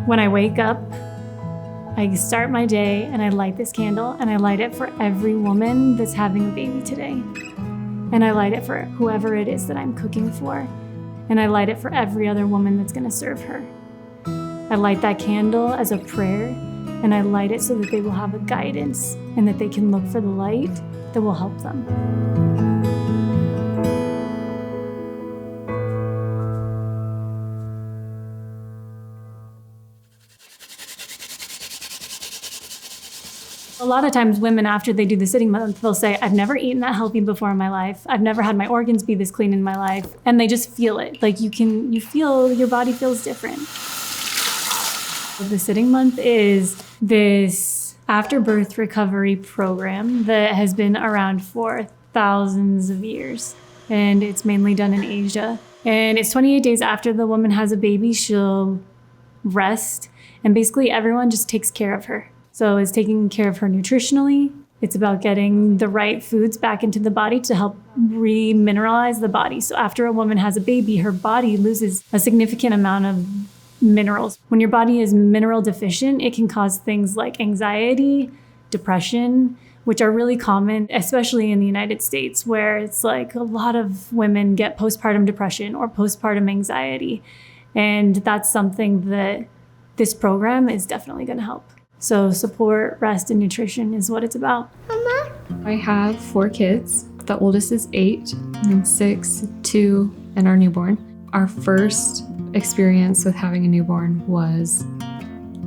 When I wake up, I start my day and I light this candle, and I light it for every woman that's having a baby today. And I light it for whoever it is that I'm cooking for. And I light it for every other woman that's gonna serve her. I light that candle as a prayer, and I light it so that they will have a guidance and that they can look for the light that will help them. A lot of times women, after they do the sitting month, they'll say, I've never eaten that healthy before in my life. I've never had my organs be this clean in my life. And they just feel it. Like you feel your body feels different. The sitting month is this after-birth recovery program that has been around for thousands of years. And it's mainly done in Asia. And it's 28 days after the woman has a baby, she'll rest. And basically everyone just takes care of her. So it's taking care of her nutritionally. It's about getting the right foods back into the body to help remineralize the body. So after a woman has a baby, her body loses a significant amount of minerals. When your body is mineral deficient, it can cause things like anxiety, depression, which are really common, especially in the United States, where it's like a lot of women get postpartum depression or postpartum anxiety. And that's something that this program is definitely going to help. So support, rest, and nutrition is what it's about. Mama? I have 4 kids. The oldest is 8, and 6, 2, and our newborn. Our first experience with having a newborn was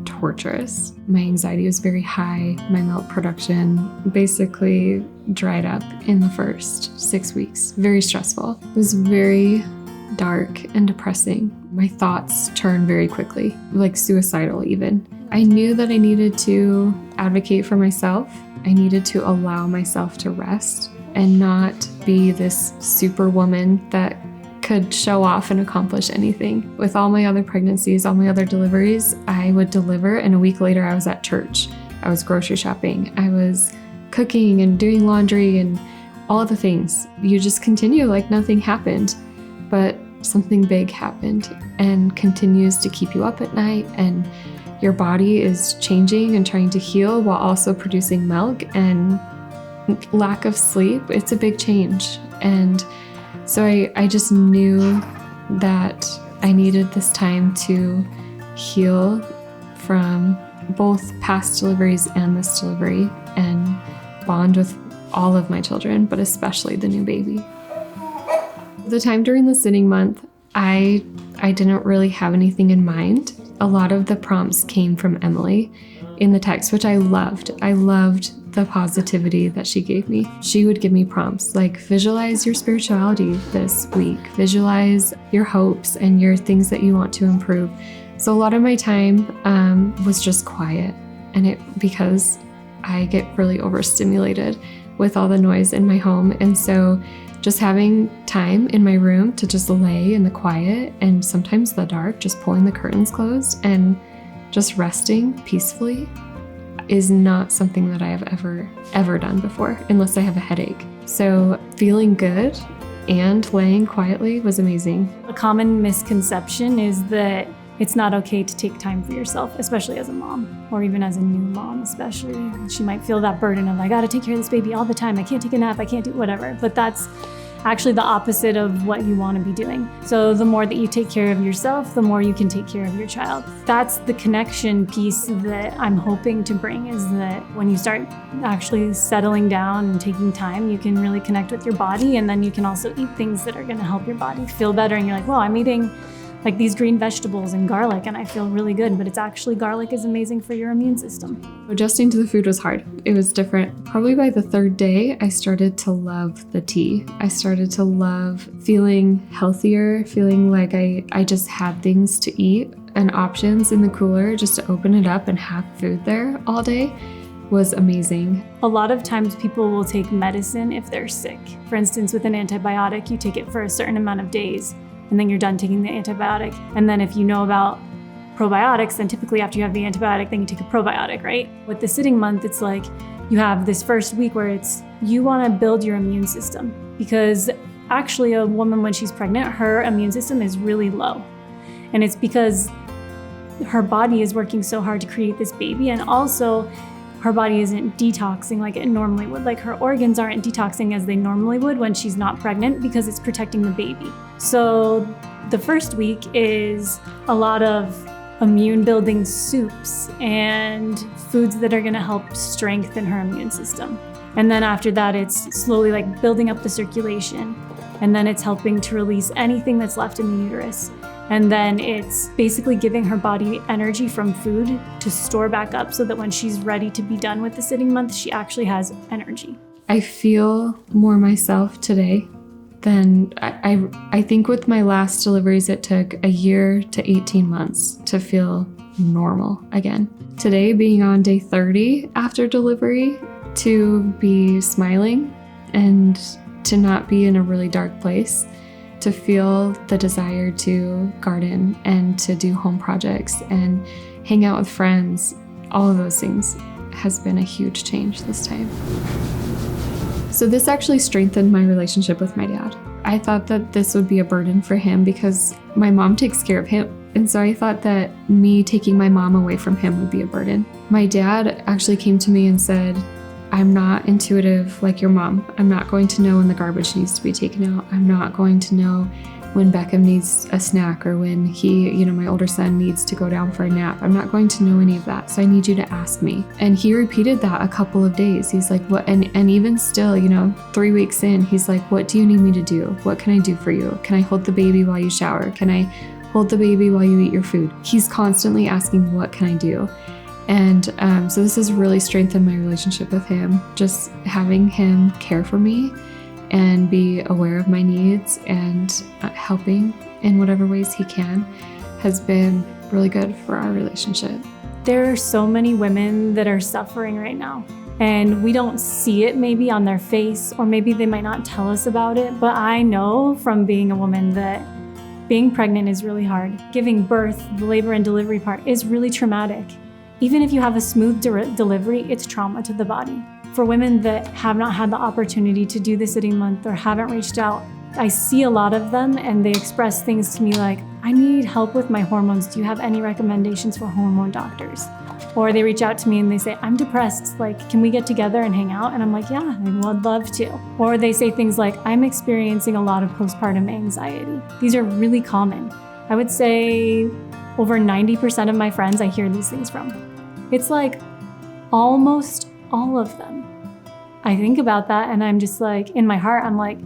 torturous. My anxiety was very high. My milk production basically dried up in the first 6 weeks. Very stressful. It was very dark and depressing. My thoughts turned very quickly, like suicidal even. I knew that I needed to advocate for myself. I needed to allow myself to rest and not be this superwoman that could show off and accomplish anything. With all my other pregnancies, all my other deliveries, I would deliver, and a week later I was at church. I was grocery shopping. I was cooking and doing laundry and all the things. You just continue like nothing happened, but something big happened and continues to keep you up at night, and your body is changing and trying to heal while also producing milk and lack of sleep. It's a big change. And so I just knew that I needed this time to heal from both past deliveries and this delivery and bond with all of my children, but especially the new baby. The time during the sitting month, I didn't really have anything in mind. A lot of the prompts came from Emily in the text, which I loved. I loved the positivity that she gave me. She would give me prompts like visualize your spirituality this week, visualize your hopes and your things that you want to improve. So a lot of my time was just quiet, and because I get really overstimulated with all the noise in my home. And so just having time in my room to just lay in the quiet and sometimes the dark, just pulling the curtains closed and just resting peacefully is not something that I have ever done before, unless I have a headache. So feeling good and laying quietly was amazing. A common misconception is that it's not okay to take time for yourself, especially as a mom, or even as a new mom especially. She might feel that burden of, I gotta take care of this baby all the time. I can't take a nap, I can't do whatever. But that's actually the opposite of what you wanna be doing. So the more that you take care of yourself, the more you can take care of your child. That's the connection piece that I'm hoping to bring, is that when you start actually settling down and taking time, you can really connect with your body, and then you can also eat things that are gonna help your body feel better. And you're like, well, I'm eating like these green vegetables and garlic, and I feel really good, but it's actually garlic is amazing for your immune system. Adjusting to the food was hard. It was different. Probably by the 3rd day, I started to love the tea. I started to love feeling healthier, feeling like I just had things to eat and options in the cooler just to open it up and have food there all day was amazing. A lot of times people will take medicine if they're sick. For instance, with an antibiotic, you take it for a certain amount of days, and then you're done taking the antibiotic. And then if you know about probiotics, then typically after you have the antibiotic, then you take a probiotic, right? With the sitting month, it's like you have this first week where you wanna build your immune system, because actually a woman, when she's pregnant, her immune system is really low. And it's because her body is working so hard to create this baby, and also her body isn't detoxing like it normally would. Like her organs aren't detoxing as they normally would when she's not pregnant because it's protecting the baby. So the first week is a lot of immune building soups and foods that are gonna help strengthen her immune system. And then after that, it's slowly like building up the circulation. And then it's helping to release anything that's left in the uterus. And then it's basically giving her body energy from food to store back up so that when she's ready to be done with the sitting month, she actually has energy. I feel more myself today than I think with my last deliveries, it took a year to 18 months to feel normal again. Today, being on day 30 after delivery, to be smiling and to not be in a really dark place, to feel the desire to garden and to do home projects and hang out with friends, all of those things has been a huge change this time. So this actually strengthened my relationship with my dad. I thought that this would be a burden for him because my mom takes care of him. And so I thought that me taking my mom away from him would be a burden. My dad actually came to me and said, I'm not intuitive like your mom. I'm not going to know when the garbage needs to be taken out. I'm not going to know when Beckham needs a snack or when he, my older son needs to go down for a nap. I'm not going to know any of that. So I need you to ask me. And he repeated that a couple of days. He's like, what? And even still, 3 weeks in, he's like, what do you need me to do? What can I do for you? Can I hold the baby while you shower? Can I hold the baby while you eat your food? He's constantly asking, what can I do? And so this has really strengthened my relationship with him, just having him care for me and be aware of my needs and helping in whatever ways he can has been really good for our relationship. There are so many women that are suffering right now, and we don't see it maybe on their face, or maybe they might not tell us about it, but I know from being a woman that being pregnant is really hard. Giving birth, the labor and delivery part, is really traumatic. Even if you have a smooth delivery, it's trauma to the body. For women that have not had the opportunity to do the sitting month or haven't reached out, I see a lot of them and they express things to me like, I need help with my hormones. Do you have any recommendations for hormone doctors? Or they reach out to me and they say, I'm depressed. Like, can we get together and hang out? And I'm like, yeah, I would love to. Or they say things like, I'm experiencing a lot of postpartum anxiety. These are really common. I would say over 90% of my friends I hear these things from. It's like almost all of them. I think about that and I'm just like, in my heart, I'm like,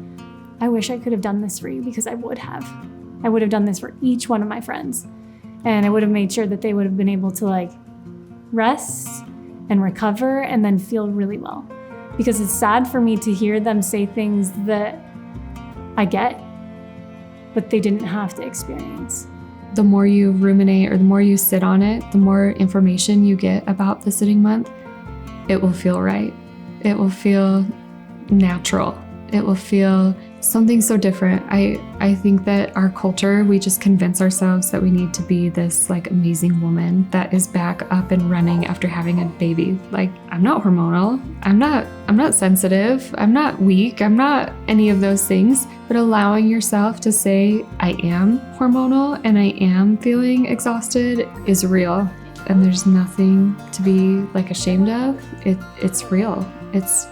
I wish I could have done this for you because I would have. I would have done this for each one of my friends. And I would have made sure that they would have been able to like rest and recover and then feel really well. Because it's sad for me to hear them say things that I get, but they didn't have to experience. The more you ruminate or the more you sit on it, the more information you get about the sitting month, it will feel right. It will feel natural. It will feel something so different. I think that our culture, we just convince ourselves that we need to be this like amazing woman that is back up and running after having a baby. Like, I'm not hormonal. I'm not sensitive. I'm not weak. I'm not any of those things. But allowing yourself to say, I am hormonal and I am feeling exhausted is real. And there's nothing to be like ashamed of. It's real. It's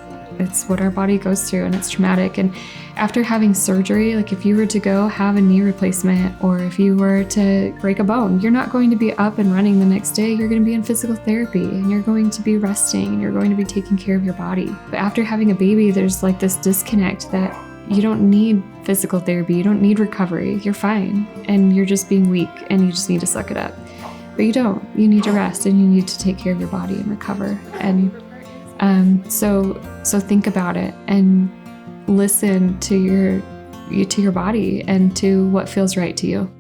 what our body goes through and it's traumatic. And after having surgery, like if you were to go have a knee replacement or if you were to break a bone, you're not going to be up and running the next day. You're going to be in physical therapy and you're going to be resting and you're going to be taking care of your body. But after having a baby, there's like this disconnect that you don't need physical therapy. You don't need recovery. You're fine. And you're just being weak and you just need to suck it up. But you don't. You need to rest and you need to take care of your body and recover. And so think about it and listen to your body and to what feels right to you.